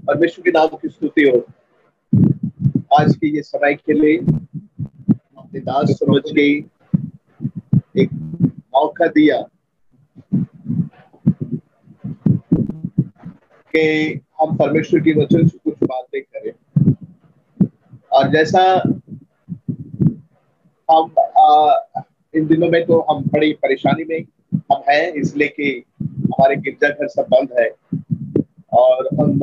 परमेश्वर के नाम की स्तुति हो। आज के ये समय के लिए अपने दास समझ के एक मौका दिया कि हम परमेश्वर की वचन से कुछ बातें करें। और जैसा हम इन दिनों में तो हम बड़ी परेशानी में हम हैं, इसलिए कि हमारे गिरजाघर सब बंद है और हम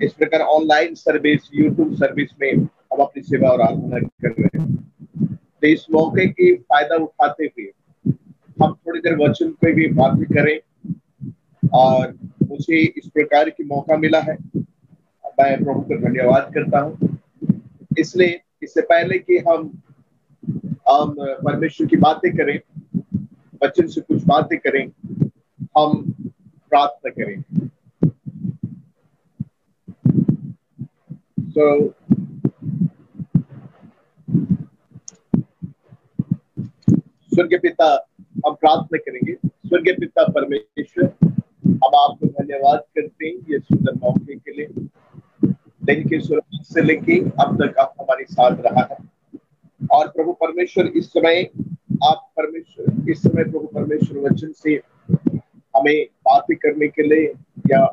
इस प्रकार ऑनलाइन सर्विस, यूट्यूब सर्विस में हम अपनी सेवा और आराधना कर रहे हैं। तो इस मौके की फायदा उठाते हुए हम थोड़ी देर वचन पे भी बातें करें और मुझे इस प्रकार की मौका मिला है, मैं प्रभु को धन्यवाद करता हूँ। इसलिए इससे पहले कि हम परमेश्वर की बातें करें, वचन से कुछ बातें करें, हम प्रार्थना करें। तो स्वर्गीय पिता, हम प्रार्थना करेंगे। स्वर्गीय पिता परमेश्वर, हम आपको धन्यवाद करते हैं ये सुंदर मौके के लिए। दिन की शुरुआत से लेके अब तक आप हमारे साथ रहा है और प्रभु परमेश्वर इस समय प्रभु परमेश्वर वचन से हमें बातें करने के लिए या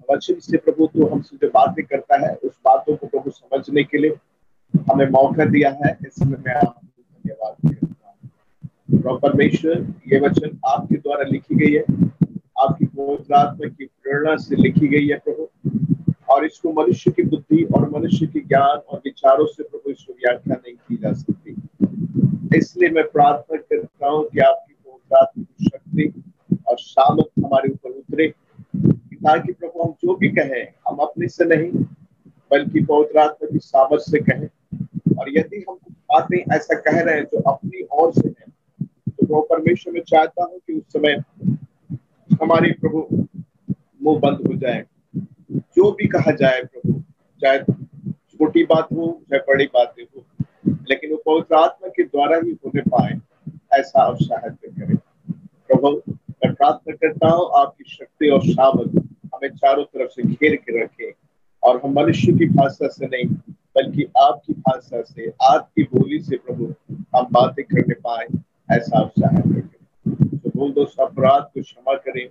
वचन से प्रभु तो हमसे जो बातें करता है उस बातों को प्रभु समझने के लिए हमें मौका दिया है। इसमें मैं आपको धन्यवाद करता हूँ। प्रभु परमेश्वर, ये वचन आपके द्वारा लिखी गई है, आपकी पवित्र आत्मा की प्रेरणा से लिखी गई है प्रभु, और इसको मनुष्य की बुद्धि और मनुष्य के ज्ञान और विचारों से प्रभु इसको व्याख्या नहीं की जा सकती। इसलिए मैं प्रार्थना करता हूँ कि आपकी पवित्र आत्मा की शक्ति और सामर्थ हमारे ऊपर उतरे, ताकि प्रभु हम जो भी कहें हम अपने से नहीं बल्कि पवित्र आत्मा की सामर्थ से कहें। और यदि हम कुछ बातें ऐसा कह रहे हैं जो अपनी ओर से है, तो प्रभु परमेश्वर मैं चाहता हूँ कि उस समय हमारे प्रभु मुंह बंद हो जाए। जो भी कहा जाए प्रभु, चाहे छोटी बात हो चाहे बड़ी बातें हो, लेकिन वो पवित्र आत्मा के द्वारा ही होने पाए, ऐसा आप सहायता करें। प्रभु मैं प्रार्थना करता हूँ आपकी शक्ति और सामर्थ हमें चारों तरफ से घेर के रखे और हम मनुष्य की भाषा से नहीं बल्कि आपकी भाषा से, आपकी बोली से प्रभु हम बातें करने पाए, ऐसा आप सहायता करें। तो बोल दो अपराध को क्षमा करें,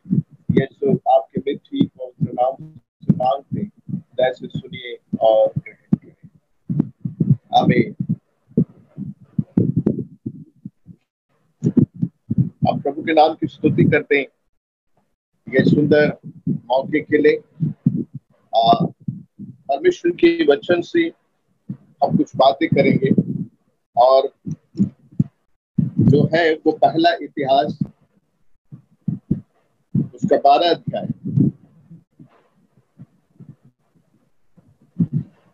यीशु आपके मिठी पवित्र नाम से मांगते जैसे सुनिए और ग्रहण करें। आमीन। आप प्रभु के नाम की स्तुति करते हैं ये सुंदर मौके के लिए। परमेश्वर के वचन से हम कुछ बातें करेंगे और जो है वो पहला इतिहास उसका 12 अध्याय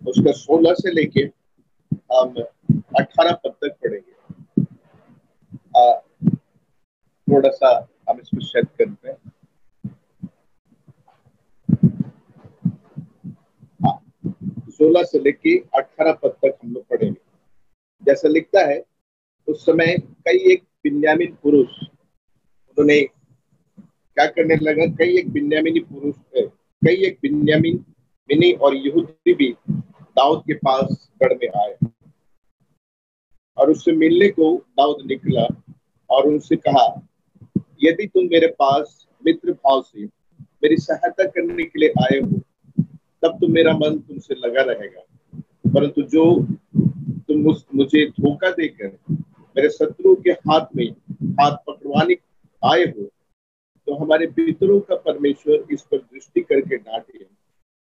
उसका 16 से लेके हम 18 पद तक पढ़ेंगे। थोड़ा सा हम इसको सेट करते हैं। 16 से लेके 18 पद तक हम लोग पढ़ेंगे। जैसा लिखता है, उस समय कई एक बिन्यामीन पुरुष, उन्होंने क्या करने लगा, कई एक बिन्यामीनी और यहूदी भी दाऊद के पास गढ़ में आए और उससे मिलने को दाऊद निकला और उनसे कहा, यदि तुम मेरे पास मित्र भाव से मेरी सहायता करने के लिए आए हो तब तो मेरा मन तुमसे लगा रहेगा, परंतु जो तुम मुझे धोखा देकर मेरे शत्रु के हाथ में हाथ पकड़वाने आए हो, तो हमारे पितरों का परमेश्वर इस पर दृष्टि करके डांटे,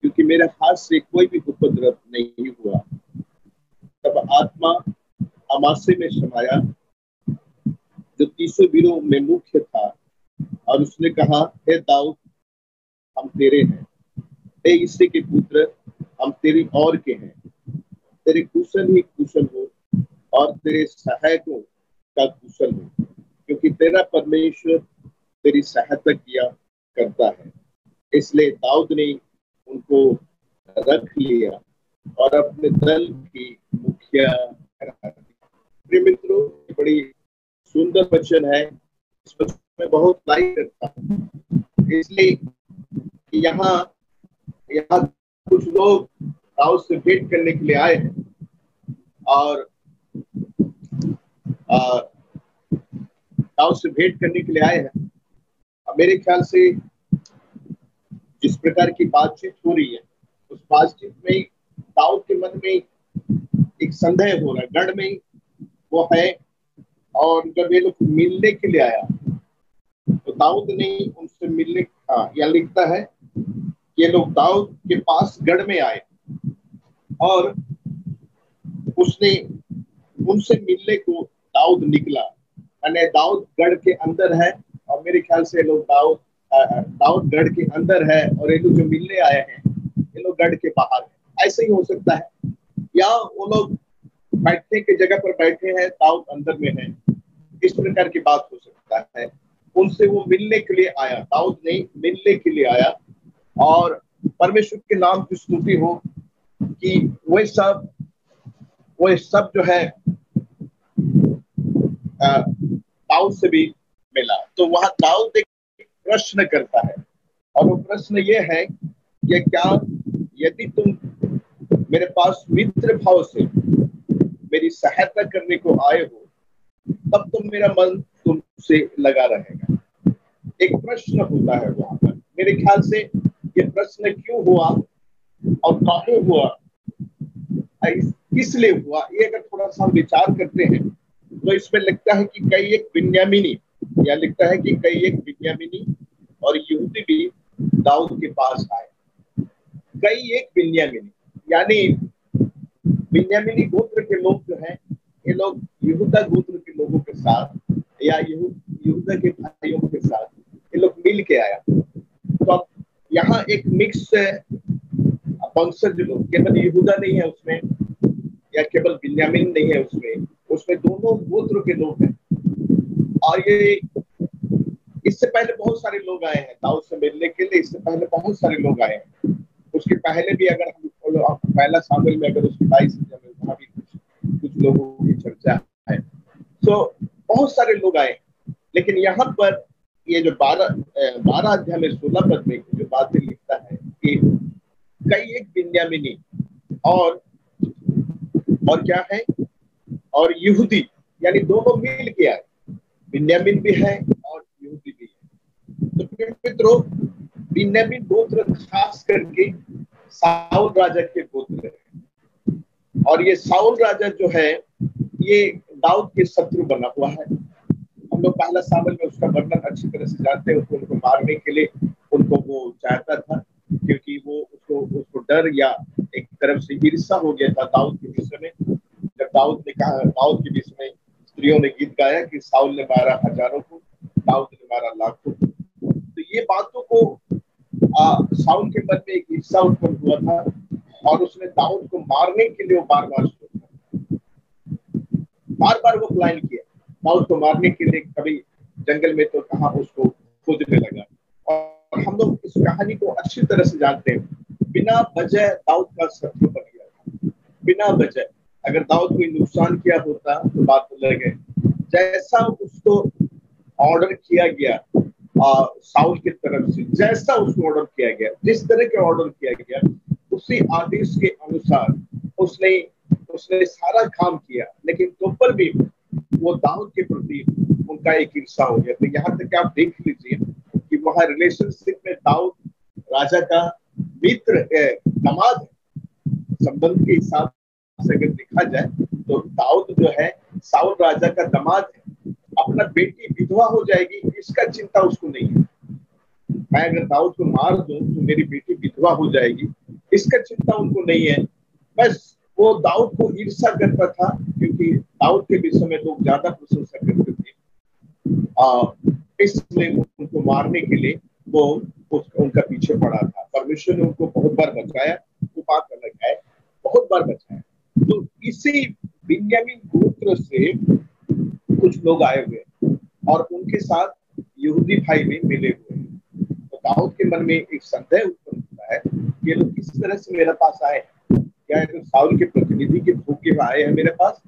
क्योंकि मेरे हाथ से कोई भी उपद्रव नहीं हुआ। तब आत्मा अमासे में समाया जो 300 वीरों में मुख्य था और उसने कहा, हे दाऊद, हम तेरे हैं, हे यिशै के पुत्र, हम तेरी और के हैं, तेरे कुशल ही कुशल हो और तेरे सहायकों का कुशल हो, क्योंकि तेरा परमेश्वर तेरी सहायता किया करता है। इसलिए दाऊद ने उनको रख लिया और अपने दल की मुखिया करा दिया। प्रिय मित्रों, बड़ी सुंदर वचन है, इस वचन में बहुत लाइक करता हूँ, इसलिए यहाँ कुछ लोग दाऊद से भेंट करने के लिए आए हैं और दाऊद से भेंट करने के लिए आए हैं। मेरे ख्याल से जिस प्रकार की बातचीत हो रही है, उस बातचीत में दाऊद के मन में एक संदेह हो रहा है, गढ़ में वो है। और जब ये लोग मिलने के लिए आया तो दाऊद ने उनसे मिलने, या लिखता है ये लोग दाऊद के पास गढ़ में आए और उसने उनसे मिलने को दाऊद निकला। यानी दाऊद गढ़ के अंदर है और मेरे ख्याल से लोग दाऊद गढ़ के अंदर है और ये लोग जो मिलने आए हैं ये लोग गढ़ के बाहर है। ऐसे ही हो सकता है, या वो लोग बैठने की जगह पर बैठे हैं, दाऊद अंदर में है, इस प्रकार की बात हो सकता है। उनसे वो मिलने के लिए आया, दाऊद ने मिलने के लिए आया और परमेश्वर के नाम की स्तुति हो कि वह सब जो है दाऊद से भी मिला। तो वहां दाऊद एक प्रश्न करता है और वो प्रश्न ये है कि क्या यदि तुम मेरे पास मित्र भाव से मेरी सहायता करने को आए हो तब तो मेरा मन तुमसे लगा रहेगा। एक प्रश्न होता है वहां पर। मेरे ख्याल से ये प्रश्न क्यों हुआ और काहे हुआ, किस लिए हुआ, ये अगर थोड़ा सा हम विचार करते हैं तो इसमें लगता है कि कई एक बिन्यामीनी, या लिखता है कि कई एक बिन्यामीनी और यहूदी भी दाऊद के पास आए। कई एक बिन्यामीनी यानी बिन्यामीनी गोत्र के लोग जो हैं, ये लोग यहूदा गोत्र के लोगों के साथ या यहूदा के भाइयों के साथ ये लोग मिल के आया। तो अब यहाँ एक मिक्स वंशज लोग, केवल यहूदा नहीं है उसमें या केवल बिन्यामीन नहीं है उसमें दोनों गोत्र के लोग हैं। और ये इससे पहले बहुत सारे लोग आए हैं दाऊद से मिलने के लिए, इससे पहले बहुत सारे लोग आए हैं। उसके पहले भी अगर हम पहला शामिल में अगर उसकी 22 वहां भी कुछ लोगों की चर्चा है, तो बहुत सारे लोग आए। लेकिन यहाँ पर ये जो 12 अध्याय में 16 पद में जो बातें लिखता है कि कई एक बिन्यामीनी और क्या है और यहूदी, यानी दोनों मिल के आए, बिन्यामीन भी है और यहूदी भी है। तो प्रिय मित्रों, बिन्यामीन गोत्र खास करके साउल राजा के गोत्र है और ये साउल राजा जो है ये दाऊद के शत्रु बना हुआ है। हम लोग पहला शामिल में उसका वर्णन अच्छी तरह से जानते हैं। उनको मारने के लिए उनको वो चाहता था, क्योंकि वो उसको डर या एक तरफ से ईर्ष्या हो गया था दाऊद के विषय में। जब दाऊद के विषय में स्त्रियों ने गीत गाया कि साउल ने मारा हजारों को, दाऊद ने मारा लाखों को, तो ये बातों को साउल के मन में एक ईर्ष्या उत्पन्न हुआ था और उसने दाऊद को मारने के लिए बार बार वो प्लान किया दाऊद को मारने के लिए। कभी जंगल में तो कहाँ उसको खोजने लगा। और हम लोग इस कहानी को अच्छी तरह से जानते हैं। बिना वजह दाऊद का शत्रु बन गया था, बिना वजह। अगर दाऊद कोई नुकसान किया होता तो बात अलग है। जैसा उसको ऑर्डर किया गया साउल की तरफ से, जैसा उसको ऑर्डर किया गया, जिस तरह के ऑर्डर किया गया, उसी आदेश के अनुसार उसने सारा काम किया। लेकिन तो पर भी वो दाऊद के प्रति उनका एक ईर्ष्या हो गया। तो यहाँ तक आप देख लीजिए कि वहाँ रिलेशनशिप में दाऊद राजा का मित्र दामाद है। संबंध के हिसाब से अगर देखा जाए तो दाऊद जो है साउल राजा का दामाद है। अपना बेटी विधवा हो जाएगी इसका चिंता उसको नहीं है। मैं अगर दाऊद को मार दूं तो मेरी बेटी विधवा हो जाएगी, इसका चिंता उनको नहीं है। बस वो दाऊद को ईर्ष्या करता था, क्योंकि दाऊद के विषय में लोग ज्यादा प्रशंसा करते थे। इसलिए उनको मारने के लिए वो उनका पीछे पड़ा था। परमेश्वर ने उनको बहुत बार बचाया, वो बात अलग है, बहुत बार बचाया। तो इसी बिन्यामीन गोत्र से कुछ लोग आए हुए और उनके साथ यहूदी भाई भी मिले हुए हैं। तो दाऊद के मन में एक संदेह उत्पन्न होता है कि ये लोग किस तरह से मेरे पास आए, क्या ये साउल के प्रतिनिधि के धोखे में आए हैं मेरे पास,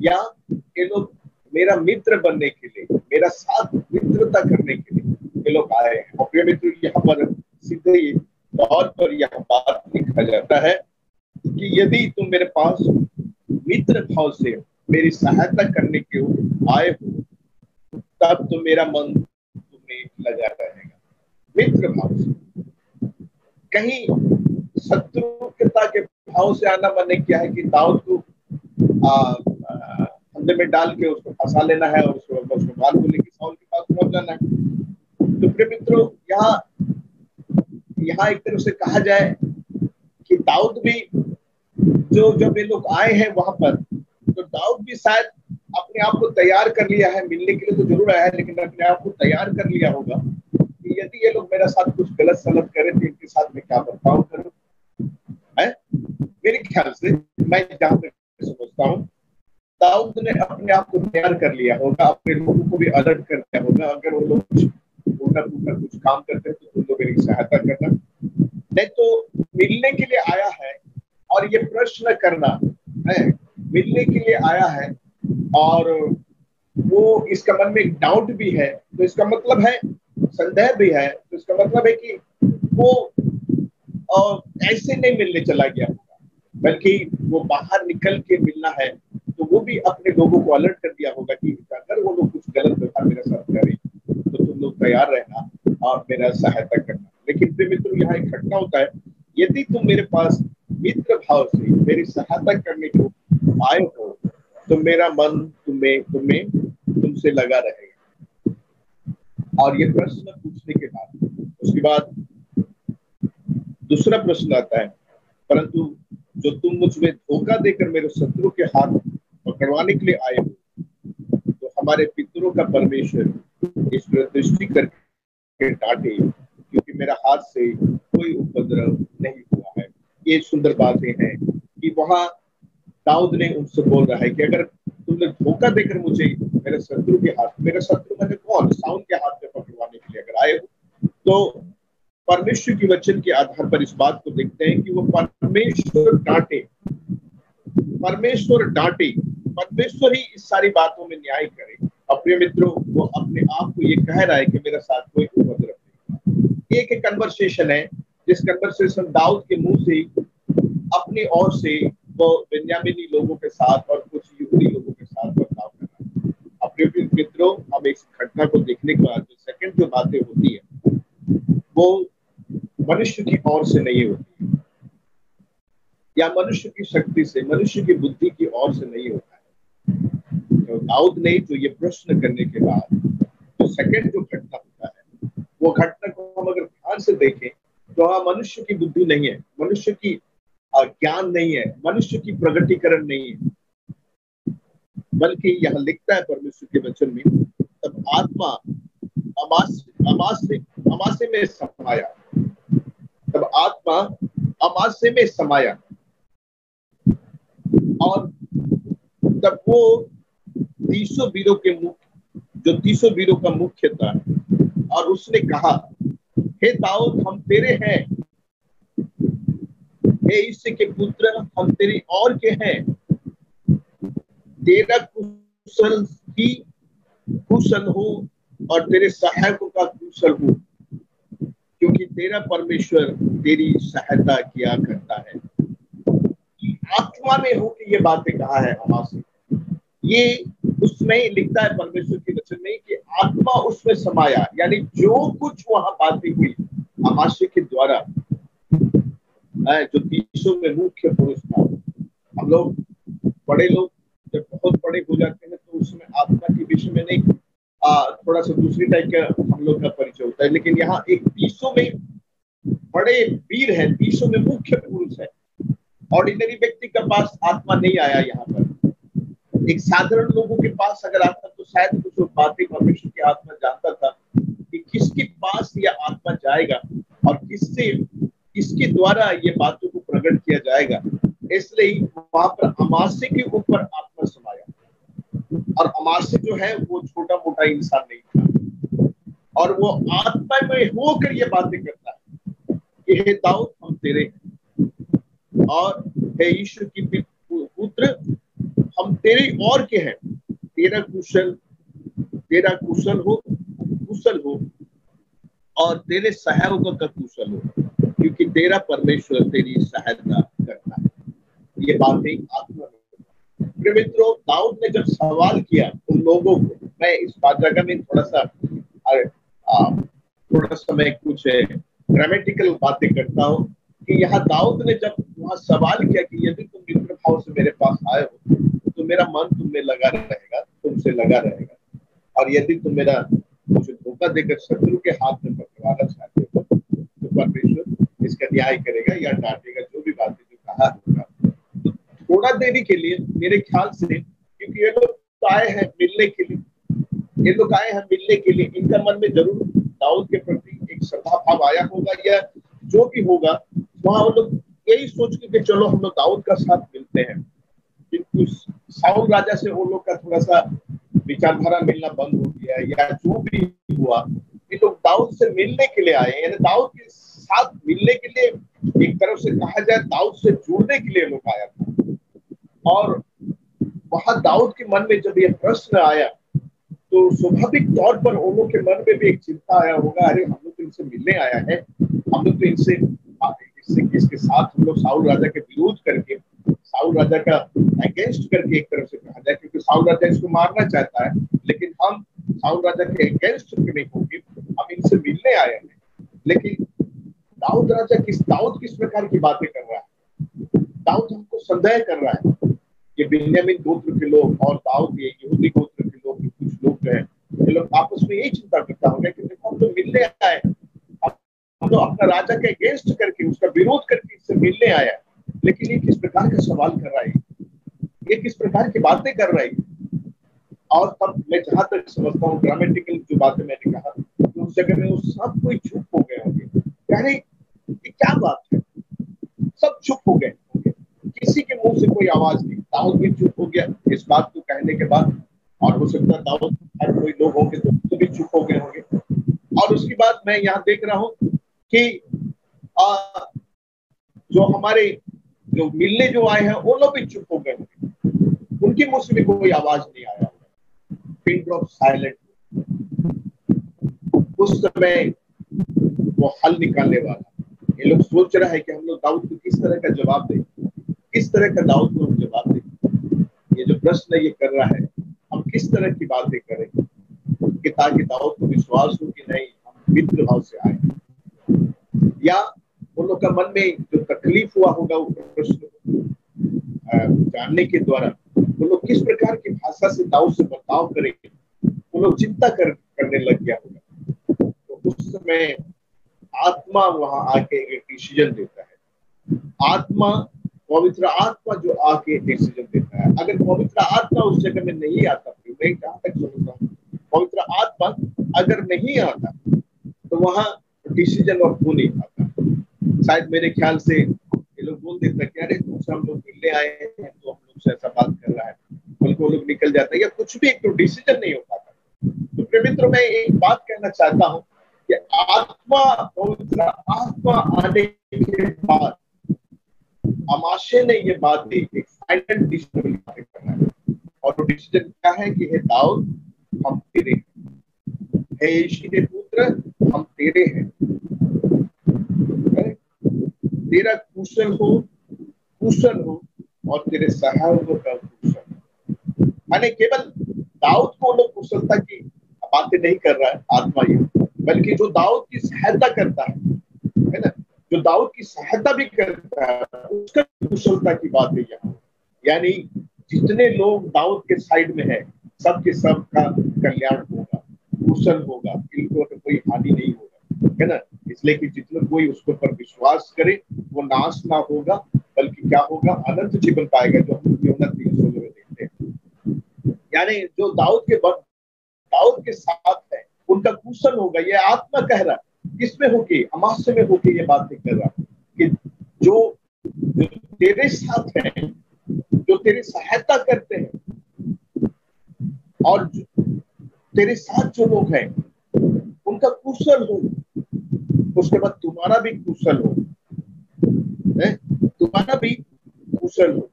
या ये लोग मेरा मित्र बनने के लिए, मेरा साथ मित्रता करने के लिए ये लोग आए हैं। और प्रिय मित्र, यहाँ पर सीधे तौर पर यह बात लिखा यदि तुम मेरे पास मित्र भाव से मेरी सहायता करने के आए हो, तब तो मेरा मन तुम्हें लगा रहेगा। मित्र भाव से, कहीं शत्रुता के भाव से आना मैंने क्या है कि दाऊद को फंदे में डाल के उसको फंसा लेना है और उसको बाल को लेकर साउल के पास पहुंच जाना है। तो प्रिय मित्रों, यहाँ एक तरह से कहा जाए कि दाऊद भी जब ये लोग आए हैं वहां पर, तो दाऊद भी शायद अपने आप को तैयार कर लिया है, मिलने के लिए तो जरूर आया है, लेकिन अपने आप को तैयार कर लिया होगा कि यदि ये लोग मेरे साथ कुछ गलत सलत करें तो इनके साथ मैं क्या बर्ताव करूं। मेरे ख्याल से, मैं जहां तक समझता हूँ, दाऊद ने अपने आप को तैयार कर लिया होगा, अपने लोगों को भी अलर्ट कर दिया होगा, अगर वो लोग उल्टा पुल्टा कुछ काम करते हैं तो तुम लोग मेरी सहायता करना, नहीं तो मिलने के लिए आया है और ये प्रश्न करना है, मिलने के लिए आया है और वो इसका मन में एक डाउट भी है, तो इसका मतलब है संदेह भी है, तो इसका मतलब है कि वो ऐसे नहीं मिलने चला गया होगा, बल्कि वो बाहर निकल के मिलना है, तो वो भी अपने लोगों को अलर्ट कर दिया होगा कि अगर वो लोग कुछ गलत व्यवहार मेरे साथ करें तो तुम लोग तैयार रहना और मेरा सहायता करना। लेकिन फिर मित्रों, यहाँ एक घटना होता है, यदि तुम मेरे पास मित्र भाव से मेरी सहायता करने को आए हो, तो मेरा मन तुमसे लगा रहेगा। और ये प्रश्न पूछने के बाद उसके बाद दूसरा प्रश्न आता है, परंतु जो तुम मुझ में धोखा देकर मेरे शत्रु के हाथ पकड़वाने के लिए आए हो, तो हमारे पितरों का परमेश्वर इस पर दृष्टि करके डांटे, क्योंकि मेरा हाथ से कोई उपद्रव नहीं हुआ है। ये सुंदर बातें हैं कि वहां दाऊद ने उनसे बोल रहा है कि अगर तुमने धोखा देकर मुझे मेरे शत्रु के हाथ, मेरे शत्रु मैंने कौन, साउल के हाथ में पकड़वाने के लिए अगर आए हो, तो परमेश्वर की वचन के आधार पर इस बात को देखते हैं कि वो परमेश्वर डांटे, परमेश्वर ही इस सारी बातों में न्याय करे। और प्रिय मित्रों, वो अपने आप को ये कह रहा है कि मेरा साथ कोई उपद्रव नहीं। एक कन्वर्सेशन है, जिस कन्वर्सेशन दाऊद के मुंह से अपनी ओर से वो बेन्यामीनी लोगों के साथ और कुछ यहूदी लोगों के साथ बर्ताव कर रहा है। अपने मित्रों, हम इस घटना को देखने के बाद जो सेकंड जो बातें होती है वो मनुष्य की ओर से नहीं होती है, या मनुष्य की शक्ति से, मनुष्य की बुद्धि की ओर से नहीं होता है। तो दाऊद ने जो ये प्रश्न करने के बाद जो सेकंड जो घटना होता है, वो घटना को हम अगर ध्यान से देखें तो वहां मनुष्य की बुद्धि नहीं है, मनुष्य की ज्ञान नहीं है, मनुष्य की प्रगटीकरण नहीं है, बल्कि यहाँ लिखता है परमेश्वर के वचन में, तब आत्मा अमासे में समाया, तब आत्मा अमासे में समाया, और तब वो 300 वीरों के मुख्य, जो 300 वीरों का मुख्य था, और उसने कहा, हे दाऊद, हम तेरे हैं, हे यिशै के पुत्र, हम तेरी और के हैं, तेरा कुशल ही कुशल हो और तेरे सहायकों का कुशल हो, क्योंकि तेरा परमेश्वर तेरी सहायता किया करता है। आत्मा में होकर ये बातें कहा है अमासे, ये उसमें लिखता है परमेश्वर के वचन में कि आत्मा उसमें समाया, यानी जो कुछ वहां बातें हुई अमासे के द्वारा, जो 300 में मुख्य पुरुष था। हम लोग बड़े लोग जब बहुत बड़े हो जाते हैं तो उसमें आत्मा के विषय में नहीं, थोड़ा सा दूसरी टाइप का हम लोग का परिचय होता है, लेकिन यहाँ एक 300 में बड़े वीर है, 300 में मुख्य पुरुष है। ऑर्डिनरी व्यक्ति के पास आत्मा नहीं आया यहाँ पर, एक साधारण लोगों के पास अगर आता तो शायद कुछ बातें परमेश्वर की आत्मा जानता था कि किसके पास यह आत्मा जाएगा और किसके द्वारा ये बातों को प्रकट किया जाएगा। इसलिए वहां पर अमासे के ऊपर आत्मा समाया, और अमासे जो है वो छोटा मोटा इंसान नहीं था, और वो आत्मा में होकर ये बातें करता है कि हे दाऊद, हम तेरे हैं, और हे यीशु की पुत्र, हम तेरे और के हैं, तेरा कुशल हो और तेरे सहायकों का कुशल हो, क्योंकि तेरा परमेश्वर तेरी सहायता करता है। ये बातें आत्मा में। प्रिय मित्रों, दाऊद ने जब सवाल किया उन लोगों को, मैं इस बात जगह में थोड़ा सा मैं कुछ ग्रामेटिकल बातें करता हूँ कि यहाँ दाऊद ने जब वहां सवाल किया कि यदि तुम मित्र भाव से मेरे पास आए हो तो मेरा मन तुम में लगा रहेगा, तुमसे लगा रहेगा, और यदि तुम मेरा मुझे धोखा देकर शत्रु के हाथ में पकड़वाना चाहते हो तो परमेश्वर इसका न्याय करेगा या डांटेगा, जो भी बातें जो कहा होगा। तो थोड़ा देरी के लिए मेरे ख्याल से, क्योंकि ये लोग आए हैं मिलने के लिए, ये लोग आए हैं मिलने के लिए, इनका मन में जरूर दाऊद के प्रति एक श्रद्धा भाव आया होगा, या जो भी होगा वहां वो लोग यही सोच के चलो हम लोग दाऊद का साथ मिलते हैं। किंतु साउल राजा से वो लोग का थोड़ा सा विचारधारा मिलना बंद हो गया, या जो भी हुआ, ये लोग दाऊद से मिलने के लिए आए, यानी दाऊद के साथ मिलने के लिए, एक तरफ से कहा जाए दाऊद से जुड़ने के लिए लोग आया था। और वहां दाऊद के मन में जब ये प्रश्न आया तो स्वाभाविक तौर पर उन लोग के मन में भी एक चिंता आया होगा, अरे हम लोग तो इनसे मिलने आया है, हम लोग तो इनसे इसके साथ हम लोग साउल राजा के विरोध करके, साउल राजा का अगेंस्ट करके, एक तरफ से कहा जाए, क्योंकि साउल राजा इसको मारना चाहता है, लेकिन हम साउल राजा के अगेंस्ट नहीं होंगे, हम इनसे मिलने आए हैं। लेकिन दाऊद किस प्रकार की बातें कर रहा है? दाऊद हमको संदेह कर रहा है कि बिन्यामीन गोत्र के लोग और दाऊद ये यहूदी गोत्र के लोग, कुछ लोग हैं, ये लोग आपस में यही चिंता करता होगा कि देखो हम तो मिलने आए, हम तो अपना राजा के अगेंस्ट करके, उसका विरोध करके इससे मिलने आया, लेकिन ये किस प्रकार का सवाल कर रहा है, ये किस प्रकार की बातें कर रहा है। और तब मैं जहां तक समझता हूँ ग्रामेटिकल जो बातें मैंने कहा, तो उस जगह में वो सब कोई चुप हो गए होंगे, यानी ये क्या बात है, सब चुप हो गए होंगे, किसी के मुंह से कोई आवाज नहीं। दाऊद भी चुप हो गया इस बात को कहने के बाद, और हो सकता है दाऊद हर कोई लोग होंगे तो भी चुप हो गए होंगे। और उसके बाद मैं यहाँ देख रहा हूँ कि जो हमारे जो मिलने जो आए हैं वो लोग भी चुप हो गए होंगे, उनके मुंह से भी कोई आवाज नहीं आया। Pin drop silent. उस समय वो हल निकालने वाला, ये लोग सोच रहा है कि हम लोग दाऊद को किस तरह का जवाब दें, किस तरह का दाऊद को हम जवाब दें। ये जो प्रश्न ये कर रहा है, हम किस तरह की बातें करें कि ताकि दाऊद को विश्वास हो कि नहीं हम मित्र भाव से आए, या उन लोग का मन में जो तकलीफ हुआ होगा वो प्रश्न जानने के द्वारा वो लोग किस प्रकार की भाषा से दाऊद से बर्ताव करेंगे, वो लोग चिंता करने लग गया होगा। तो उस समय आत्मा वहां आके एक डिसीजन देता है। आत्मा, पवित्र आत्मा जो आके डिसीजन देता है। अगर पवित्र आत्मा उस जगह में नहीं आता, मैं जहां तक समझता हूँ, पवित्र आत्मा अगर नहीं आता तो वहां डिसीजन और हो नहीं पाता। शायद मेरे ख्याल से ये लोग बोल देता कि अरे तुमसे हम लोग मिलने आए हैं तो हम लोग से ऐसा बात कर रहा है, बल्कि वो लोग निकल जाता है, या कुछ भी, एक तो डिसीजन नहीं हो पाता। तो प्रिय मित्रों, मैं एक बात कहना चाहता हूँ कि आत्मा, पवित्र आत्मा आने के बाद अमाशे ने ये बात दी, एक फाइनल डिसीजन करना है, और वो डिसीजन क्या है कि हे दाऊद हम तेरे हैं, हे यीशु के पुत्र हम तेरे हैं, तेरा कुशल हो और तेरे सहायकों का कुशल। माने केवल दाऊद को लोग कुशलता की बातें नहीं कर रहा है आत्मा ये, बल्कि जो दाऊद की सहायता करता है ना, जो दाऊद की सहायता भी करता है उसका कुशलता की बात है यहाँ। यानी जितने लोग दाऊद के साइड में है, सबके सब का कल्याण होगा, कुशल होगा, इनको कोई हानि नहीं होगा, है ना। इसलिए कि जितने कोई उसके ऊपर विश्वास करे वो नाश ना होगा, बल्कि क्या होगा, अनंत जीवन पाएगा, जो हम यूहन्ना 3:16 में देखते हैं। यानी जो दाऊद के साथ है उनका कुशल होगा, ये आत्मा कह रहा है, किसमें होके, अमाशय में होके ये बात कर रहा है कि जो तेरे साथ है, जो तेरी सहायता करते हैं, और तेरे साथ जो लोग हैं उनका कुशल हो, उसके बाद तुम्हारा भी कुशल हो, तुम्हारा भी कुशल हो।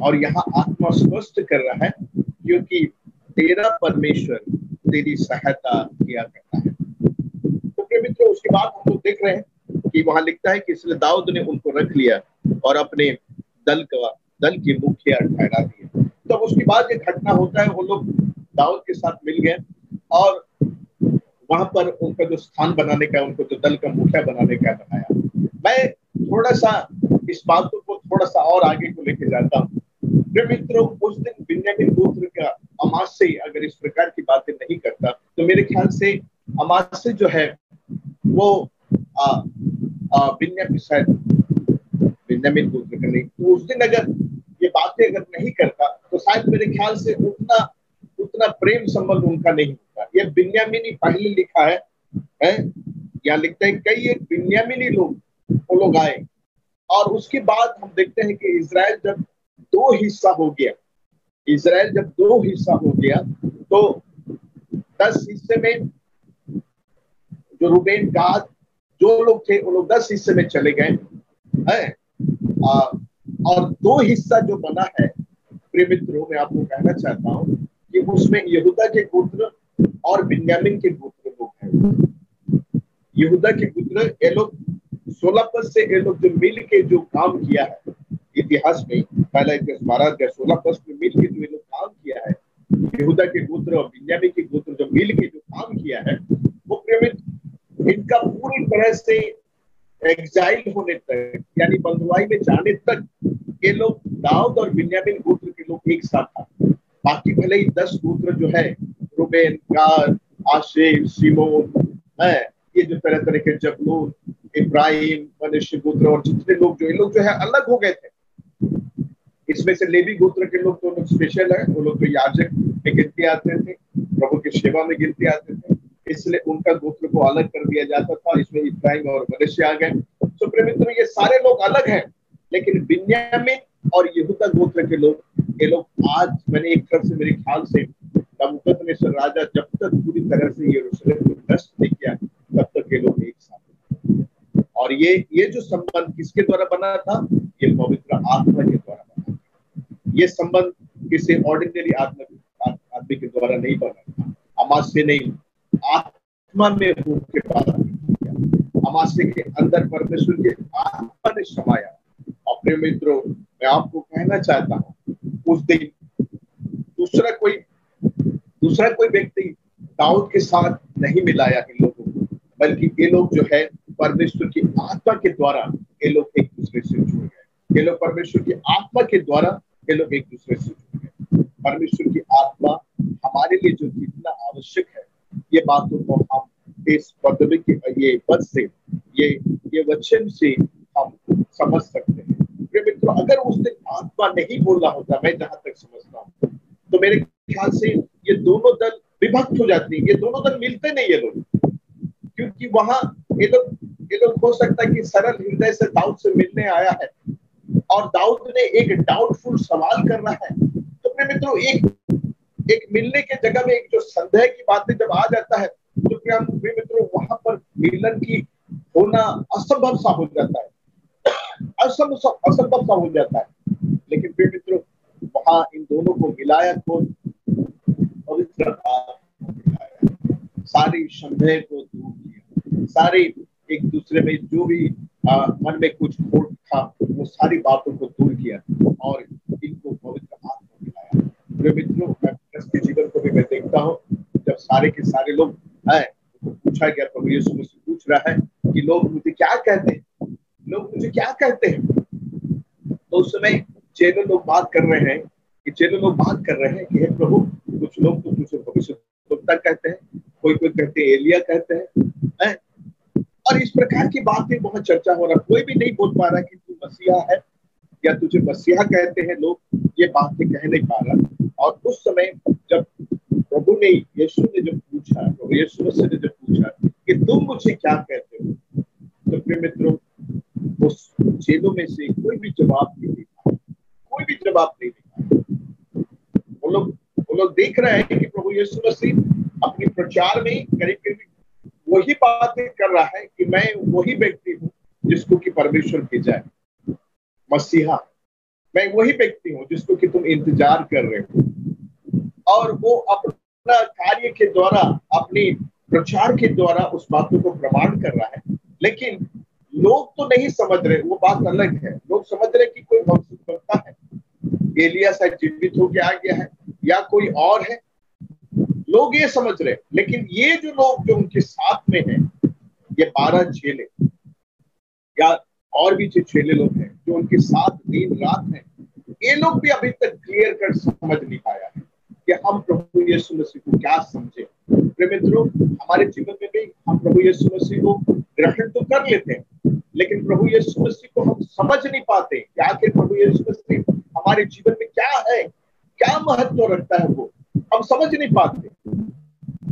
और यहाँ आत्मा स्पष्ट कर रहा है क्योंकि तेरा परमेश्वर तेरी सहायता किया करता है। तो प्रिय मित्रों, उसके बाद हम लोग देख रहे हैं कि वहां लिखता है कि इसलिए दाऊद ने उनको रख लिया और अपने दल के मुखिया ठहरा दिए। तब उसके बाद एक घटना होता है, वो लोग दाऊद के साथ मिल गए और वहां पर उनका जो स्थान बनाने का, उनको जो दल का मुखिया बनाने का बनाया। मैं थोड़ा सा इस बात को थोड़ा सा और आगे को लेके जाता हूँ। मित्रों, उस दिन बिन्यामीन गोत्र का अमासे अगर इस प्रकार की बातें नहीं करता तो मेरे ख्याल से अमासे जो है वो बिन्यामीन गोत्र का नहीं, तो उस दिन अगर ये बातें अगर नहीं करता तो शायद मेरे ख्याल से उतना प्रेम संबंध उनका नहीं होता। ये बिन्यामीनी पहले लिखा है, यहाँ लिखते हैं कई एक बिन्यामीनी लोग वो लोग आए, और उसके बाद हम देखते हैं कि इजराइल जब दो हिस्सा हो गया, तो 10 हिस्से में जो रूबेन गाद जो लोग थे वो लोग 10 हिस्से में चले गए हैं, और 2 हिस्सा जो बना है, प्रिय मित्रों मैं आपको कहना चाहता हूं कि उसमें यहूदा के गोत्र और बिन्यामीन के गोत्र लोग हैं। यहूदा के गोत्र ये लोग 16 पद से ये लोग जो मिल के जो काम किया है इतिहास में, पहला इतिहास 12-16 पद में मिल के जो ये लोग काम किया है, यहूदा के गोत्र और बिन्यामीन के गोत्र जो मिल के जो काम किया है, वो प्रेमित इनका पूरी तरह से एग्जाइल होने तक, यानी बंधुआई में जाने तक ये लोग दाऊद और बिन्यामीन गोत्र के लोग एक साथ था। बाकी भले ही 10 गोत्र जो है, रूबेन, गाद, आशेर, शिमोन है, ये जो तरह तरह के जबूलून, इब्राहिम, मनश्शे गोत्र और जितने लोग जो, ये लोग जो है अलग हो गए थे। इसमें से लेवी गोत्र के लोग तो लोग स्पेशल है, वो लोग तो याजक में गिनती आते थे, प्रभु की सेवा में गिनती आते थे, इसलिए उनका गोत्र को अलग कर दिया जाता था। इसमें इब्राहिम और मनश्शे आ गए। तो प्रिय मित्रों, ये सारे लोग अलग हैं, लेकिन बिन्यामीन और यहूदा गोत्र के लोग, ये लोग आज, मैंने एक तरफ से मेरे ख्याल से नबूकदनेस्सर राजा जब तक पूरी तरह से यरूशलेम को नष्ट नहीं किया तब तक ये लोग एक साथ। और ये जो संबंध किसके द्वारा बना था? ये पवित्र आत्मा के द्वारा बना था। ये संबंध किसी ऑर्डिनरी आदमी के द्वारा नहीं बना था, अमासे नहीं, आत्मा में होकर बात किया, अमासे के अंदर परमेश्वर के आत्मा ने समाया। और प्रिय मित्रों, मैं आपको कहना चाहता हूँ, उस दिन दूसरा कोई व्यक्ति दाऊद के साथ नहीं मिलाया इन लोगों को, बल्कि ये लोग जो है परमेश्वर की आत्मा के द्वारा ये लोग एक दूसरे से जुड़ गए। ये लोग परमेश्वर की आत्मा के द्वारा ये लोग एक दूसरे से जुड़ गए। परमेश्वर की आत्मा हमारे लिए जो जितना आवश्यक है, ये बातों को हम इस पदवी के ये पद से, ये वचन से हम समझ सकते हैं। प्रिय मित्रों, अगर उस दिन आत्मा नहीं बोला होता, मैं जहां तक समझता हूँ, तो मेरे ख्याल से ये दोनों दल विभक्त हो जाती, ये दोनों दल मिलते नहीं ये लोग, क्योंकि वहां ये लोग हो सकता है कि सरल हृदय से दाऊद से मिलने आया है और दाऊद ने एक डाउटफुल सवाल करना है। तो प्रिय मित्रों, एक मिलने के जगह में एक जो संदेह की बातें जब आ जाता है, तो प्रिय मित्रों वहां पर मिलन की होना असंभव सा हो जाता है, असंभव सा हो जाता है। लेकिन प्रिय मित्रों, वहां इन दोनों को मिलाया, कौन? पवित्र आत्मा मिलाया, सारी संदेह को दूर किया, सारी एक दूसरे में जो भी मन में कुछ खोट था, वो सारी बातों को दूर किया और इनको पवित्र आत्मा मिलाया। प्रिय मित्रों, मैं जीवन को भी मैं देखता हूँ, जब सारे के सारे लोग आए तो पूछा गया, प्रभु यीशु मुझसे पूछ रहा है कि लोग मुझे क्या कहते हैं, लोग मुझे क्या कहते हैं। तो उस समय चेले लोग बात कर रहे हैं कि हे प्रभु, कुछ लोग तो तुझे भविष्यद्वक्ता कहते हैं, कोई कहते हैं एलिया कहते हैं, और इस प्रकार की बातें बहुत चर्चा हो रहा। कोई भी नहीं बोल पा रहा कि तू मसीहा है या तुझे मसीहा कहते हैं, लोग ये बातें कह नहीं पा रहा। और उस समय जब प्रभु यीशु ने जब पूछा, प्रभु यीशु मसीह ने जब पूछा कि तुम मुझे क्या कहते हो, तो प्रिय मित्रों, उस चेलों में से कोई भी जवाब नहीं दे पाया। वो लोग देख रहे हैं कि प्रभु यीशु मसीह अपनी प्रचार में करीब वही बातें कर रहा है कि मैं वही व्यक्ति हूँ जिसको कि परमेश्वर भेजा है, मसीहा, मैं वही व्यक्ति हूँ जिसको कि तुम इंतजार कर रहे हो। और वो अपना कार्य के द्वारा, अपनी प्रचार के द्वारा उस बातों को प्रमाण कर रहा है। लेकिन लोग तो नहीं समझ रहे, वो बात अलग है। लोग समझ रहे कि कोई भविष्यवक्ता है, एलिया शायद जीवित होके आ गया है या कोई और है, लोग ये समझ रहे। लेकिन ये जो लोग जो उनके साथ में हैं, ये 12 चेले या और भी जो चेले लोग हैं जो उनके साथ दिन रात हैं, ये लोग भी अभी तक क्लियर कर समझ नहीं पाया है कि हम प्रभु यीशु मसीह को क्या समझे। प्रिय मित्रों, हमारे जीवन में भी हम प्रभु यीशु मसीह को ग्रहण तो कर लेते हैं, लेकिन प्रभु यीशु मसीह को हम समझ नहीं पाते कि आखिर प्रभु यीशु मसीह हमारे जीवन में क्या है, क्या महत्व रखता है, वो हम समझ नहीं पाते।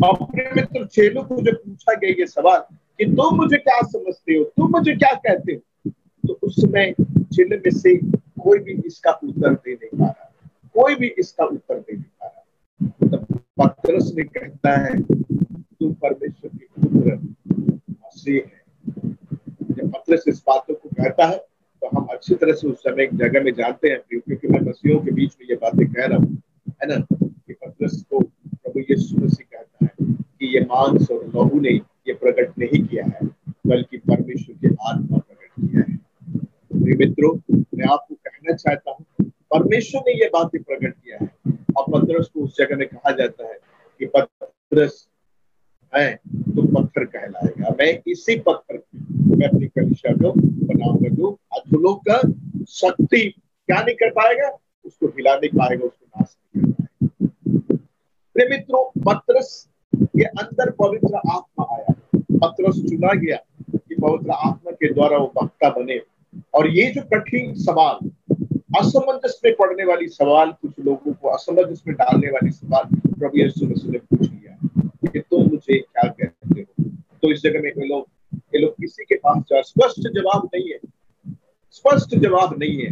और प्रिय मित्र, चेलों को जब पूछा गया ये सवाल कि तुम मुझे क्या समझते हो, तुम मुझे क्या कहते हो, तो उस समय चेले में से कोई भी इसका उत्तर दे नहीं पा रहा, कोई भी इसका उत्तर दे नहीं पा रहा। तब पतरस ने कहता है, तू परमेश्वर के पुत्र मसीह है। जब पतरस इस बातों को कहता है तो हम अच्छी तरह से उस समय एक जगह में जानते हैं, क्योंकि मैं मसीहों के बीच में ये बातें कह रहा हूँ, है ना, कि पतरस को प्रभु यीशु मसीह कहता है कि ये मांस और लहू ने ये प्रकट नहीं किया है, बल्कि परमेश्वर की आत्मा प्रकट किया है। मेरे मित्रों, मैं आपको कहना चाहता हूँ, परमेश्वर ने ये बातें प्रकट किया है। और पतरस को उस जगह में कहा जाता है कि पतरस है तो पत्थर कहलाएगा, मैं इसी पत्थर मैं अपनी कलीसिया को बनाऊंगा, जो अधोलों का शक्ति क्या नहीं कर पाएगा, उसको हिला नहीं पाएगा, उसको नाश नहीं कर पाएगा। प्रिय मित्रों, पतरस के अंदर पवित्र आत्मा आया, पतरस चुना गया कि पवित्र आत्मा के द्वारा वो वक्ता बने। और ये जो कठिन सवाल, असमंजस में पड़ने वाली सवाल, कुछ लोगों को असमंजस में डालने वाली सवाल प्रभु यीशु मसीह ने पूछ लिया कि तुम मुझे क्या कहते हो। तो इस जगह में ये लोग किसी के पास स्पष्ट जवाब नहीं है, स्पष्ट जवाब नहीं है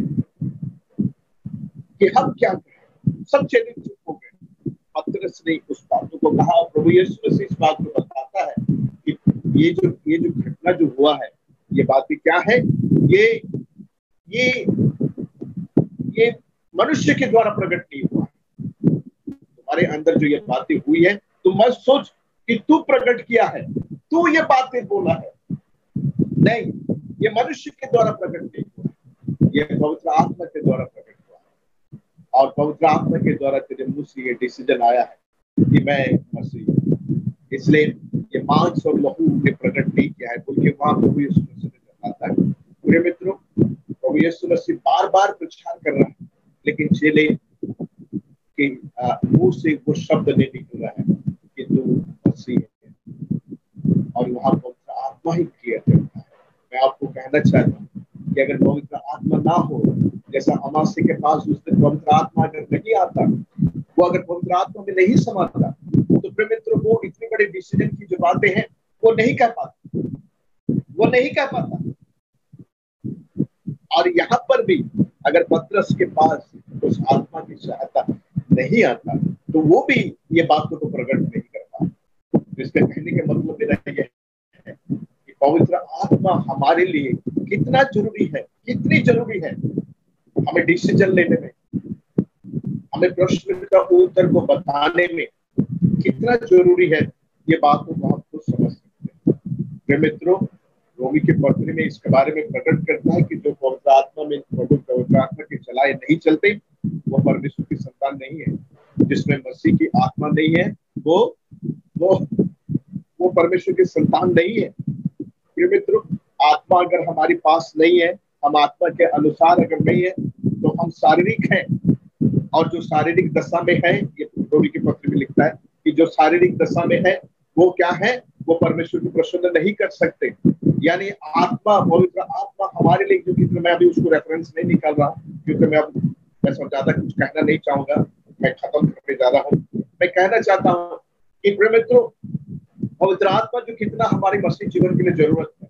कि हम क्या कहें। सब चेले चुप हो गए। पतरस ने उस बातों को कहा, प्रभु यीशु मसीह इस बात को बताता है कि ये जो घटना जो हुआ है, ये बातें क्या है, ये मनुष्य के द्वारा प्रकट नहीं हुआ। तुम्हारे अंदर जो ये बातें हुई है, तुम मत सोच कि तू प्रकट किया है, तू ये बातें बोला है, नहीं, ये मनुष्य के द्वारा प्रकट नहीं हुआ, ये पवित्र आत्मा के द्वारा प्रकट हुआ। और पवित्र आत्मा के द्वारा तेरे मुंह से ये डिसीजन आया है कि मैं मसीह हूं। इसलिए ये मांस और लहू ने प्रकट नहीं किया है, बल्कि वहां प्रभु यीशु मसीह ने बताता है। पूरे मित्रों, प्रभु यीशु मसीह बार बार प्रचार कर रहा है, लेकिन चेले के मुंह से वो शब्द नहीं निकल रहा है कि तू मसीह है, और वहां पवित्र आत्मा ही क्लियर करता है। मैं आपको कहना चाहता हूँ कि अगर पवित्र आत्मा ना हो, जैसा अमासी के पास उस दिन पवित्र आत्मा अगर नहीं आता, वो अगर पवित्र आत्मा में नहीं समाता, तो प्रिय मित्रों, वो इतनी बड़ी डिसीजन की जो बातें हैं वो नहीं कह पाता, वो नहीं कह पाता। और यहाँ पर भी अगर पतरस के पास उस आत्मा की सहायता नहीं आता, तो वो भी ये बातों को प्रकट नहीं कर पाता। इसके कहने के मतलब मेरा यह है कि पवित्र आत्मा हमारे लिए कितना जरूरी है, कितनी जरूरी है हमें डिसीजन लेने में, हमें प्रश्न का उत्तर को बताने में कितना जरूरी है, ये बातों को हम खुद समझ सकते हैं। मेरे मित्रों, रोमी के पत्र में इसके बारे में प्रकट करता है कि जो पवित्र आत्मा में पवित्र आत्मा के चलाए नहीं चलते, वो परमेश्वर की संतान नहीं है। जिसमें मसीह की आत्मा नहीं है, वो परमेश्वर की संतान नहीं है। प्रिय मित्रों, आत्मा अगर हमारे पास नहीं है, हम आत्मा के अनुसार अगर नहीं है, तो हम शारीरिक हैं। और जो शारीरिक दशा में है, ये रोमी के पत्र में लिखता है कि जो शारीरिक दशा में है वो क्या है, वो परमेश्वर को प्रसन्न नहीं कर सकते। यानी आत्मा, पवित्र आत्मा हमारे लिए, क्योंकि मैं अभी उसको रेफरेंस नहीं निकाल रहा हूँ, क्योंकि मैं ज्यादा कुछ कहना नहीं चाहूंगा, मैं खत्म करने जा रहा हूँ। मैं कहना चाहता हूँ कि प्रिय मित्रों, पवित्र आत्मा जो कितना हमारे मसीह जीवन के लिए जरूरत है,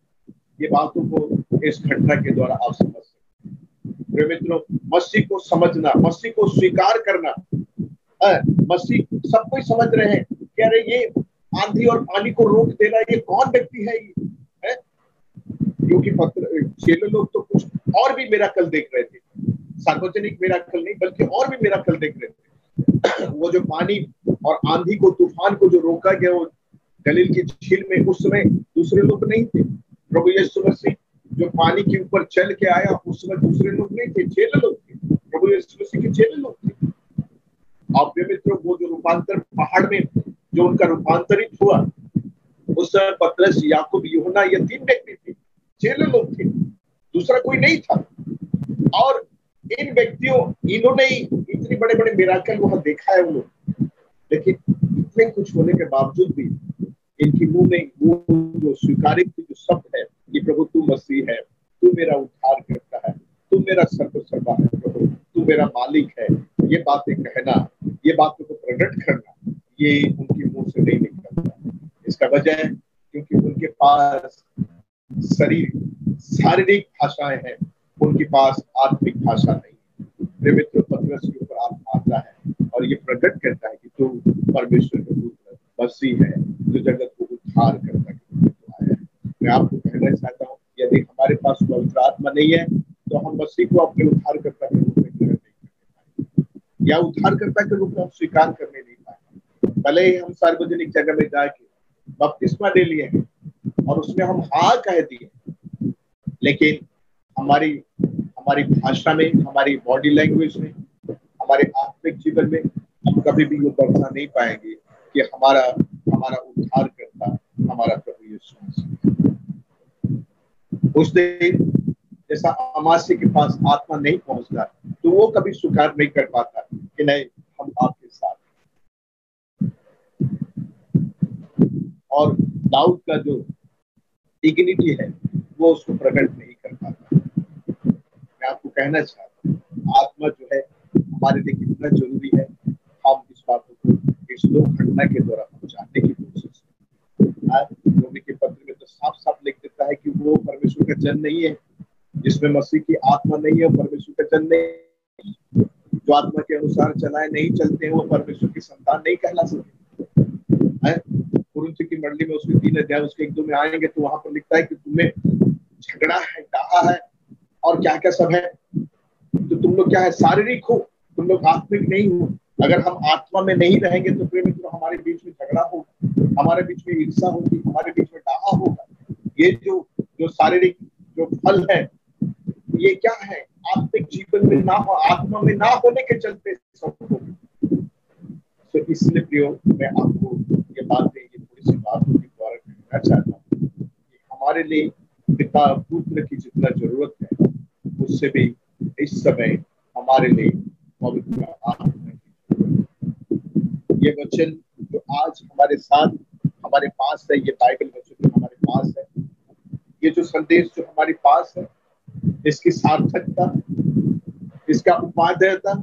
ये बातों को इस घटना के द्वारा आप समझ सकते हैं। प्रिय मित्रों, मसीह को समझना, मसीह को स्वीकार करना, मसीह सब कोई समझ रहे हैं कि अरे ये आंधी और पानी को रोक देना, ये कौन व्यक्ति है, ये क्योंकि चेले लोग तो कुछ और भी मिराकल देख रहे थे, सार्वजनिक मिराकल नहीं बल्कि और भी मिराकल देख रहे थे। वो जो पानी और आंधी को, तूफान को जो रोका गया वो गलील की झील में, उस समय दूसरे लोग नहीं थे। प्रभु यीशु मसीह जो पानी के ऊपर चल के आया उस समय दूसरे लोग नहीं थे, चेले लोग थे, प्रभु यीशु मसीह के चेले लोग थे। और प्रिय मित्रों, वो जो रूपांतर पहाड़ में जो उनका रूपांतरित हुआ, उस समय पतरस, याकूब, यूहन्ना, ये 3 व्यक्ति थे, चेले लोग थे, दूसरा कोई नहीं था। और इन व्यक्तियों, इन्होंने इतने बड़े बड़े मिराकल वहां देखा है वो लोग, लेकिन इतने कुछ होने के बावजूद भी इनकी मुंह में वो जो स्वीकारित जो शब्द है कि प्रभु तू मसीह है, तू मेरा उद्धार करता है, तू मेरा सर्वसर्वा है, प्रभु तू मेरा मालिक है, ये बातें कहना, ये बातों को प्रकट करना, ये उनके मुंह से नहीं निकलता। इसका वजह है क्योंकि उनके पास शारीरिक भाषाएं हैं, उनके पास आत्मिक भाषा नहीं है। मित्र, पतरस के ऊपर आत्मा आता है और ये प्रकट करता है कि तू परमेश्वर का पुत्र मसीह है, जो जगत को उद्धार करता है। मैं आपको कहना चाहता हूँ, यदि हमारे पास पवित्र आत्मा नहीं है तो हम मसीह को अपने उद्धारकर्ता के रूप में ग्रहण नहीं कर पाएंगे, या उद्धारकर्ता के रूप में हम स्वीकार करने नहीं पाएंगे। भले ही हम सार्वजनिक जगह में जाके बपतिस्मा ले लिए हैं और उसमें हम हाँ कह दिए, लेकिन हमारी भाषा में, हमारी बॉडी लैंग्वेज में, हमारे आत्मिक जीवन में हम कभी भी ये दर्शा नहीं पाएंगे कि हमारा उद्धार करता हमारा प्रभु यीशु मसीह। उस दिन जैसा अमासी के पास आत्मा नहीं पहुंचता तो वो कभी स्वीकार नहीं कर पाता कि नहीं, हम आपके साथ। और दाऊद का जो डिग्निटी है वो उसको प्रकट नहीं कर पाता। मैं आपको कहना चाहता हूँ, आत्मा जो है हमारे लिए कितना जरूरी है, हम इस बातों को इस 2 घटना के द्वारा हम जानने की कोशिश करें। रोमी के पत्र में तो साफ साफ लिख देता है कि वो परमेश्वर का जन नहीं है, जिसमें मसीह की आत्मा नहीं है, परमेश्वर का जन नहीं। जो आत्मा के अनुसार चलाए नहीं चलते हैं वो परमेश्वर की संतान नहीं कहला सकते। कुरिन्थ की मंडली में उसके 3 अध्याय उसके 1-2 में आएंगे तो वहां पर लिखता है कि तुम्हें झगड़ा है, डाहा है और क्या क्या सब है, तो तुम लोग क्या है, शारीरिक हो, तुम लोग आत्मिक नहीं हो। अगर हम आत्मा में नहीं रहेंगे तो प्रेम मित्रों हमारे बीच में झगड़ा होगा, हमारे बीच में ईर्ष्या होगी, हमारे बीच में डाहा होगा। ये जो शारीरिक जो फल है ये क्या है, आत्मिक जीवन में ना हो, आत्मा में ना होने के चलते सब होगा। तो इसलिए प्रियो, मैं आपको ये बातें, ये थोड़ी सी बातों के द्वारा कहना चाहता हूँ कि हमारे लिए पिता पुत्र की जितना जरूरत है उससे भी इस समय हमारे लिए पवित्र आत्मा की जरूरत। ये वचन जो आज हमारे साथ हमारे पास है, ये बाइबल वचन जो हमारे पास है, ये जो संदेश जो हमारे पास है, इसकी सार्थकता, इसका उपादेयता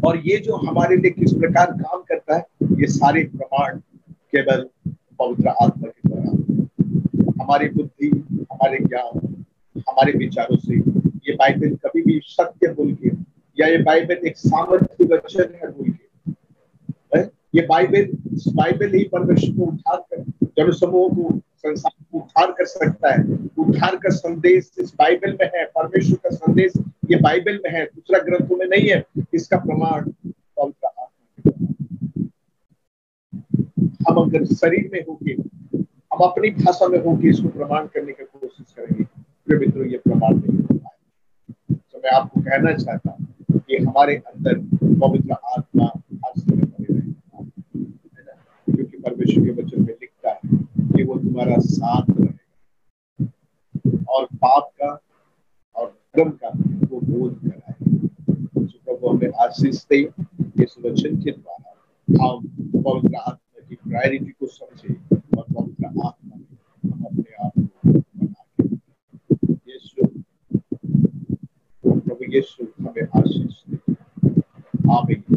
और ये जो हमारे लिए किस प्रकार काम करता है, ये सारे प्रमाण केवल पवित्र आत्मा के द्वारा। हमारी बुद्धि, हमारे ज्ञान, हमारे विचारों से ये बाइबल कभी भी सत्य बोल के, या ये बाइबल एक सामर्थ्य वचन है बोल के, ये बाइबल ही परमेश्वर को उद्धार कर, जनसमूह को, संसार को उद्धार कर सकता है। उद्धार का संदेश इस बाइबल में है, परमेश्वर का संदेश ये बाइबल में है, दूसरा ग्रंथों में नहीं है। इसका प्रमाण पवित्र आत्मा के। हम अगर शरीर में होके, हम अपनी भाषा में होके इसको प्रमाण करने की कोशिश करेंगे, फिर मित्रों ये प्रमाण नहीं हो पाएगा। तो मैं आपको कहना चाहता हूँ कि हमारे अंदर पवित्र आत्मा हर समय बने रहेगा, क्योंकि परमेश्वर के वचन में लिखता है कि वो तुम्हारा साथ रहेगा और पाप का और धर्म का वो बोध कराएगा। जो प्रभु हमें आशीष दे, इस वचन के द्वारा हम पवित्र आत्मा की प्रायोरिटी को समझे और पवित्र आत्मा में हम अपने आप को बना के यीशु, प्रभु यीशु हमें आशीष दे। आमीन।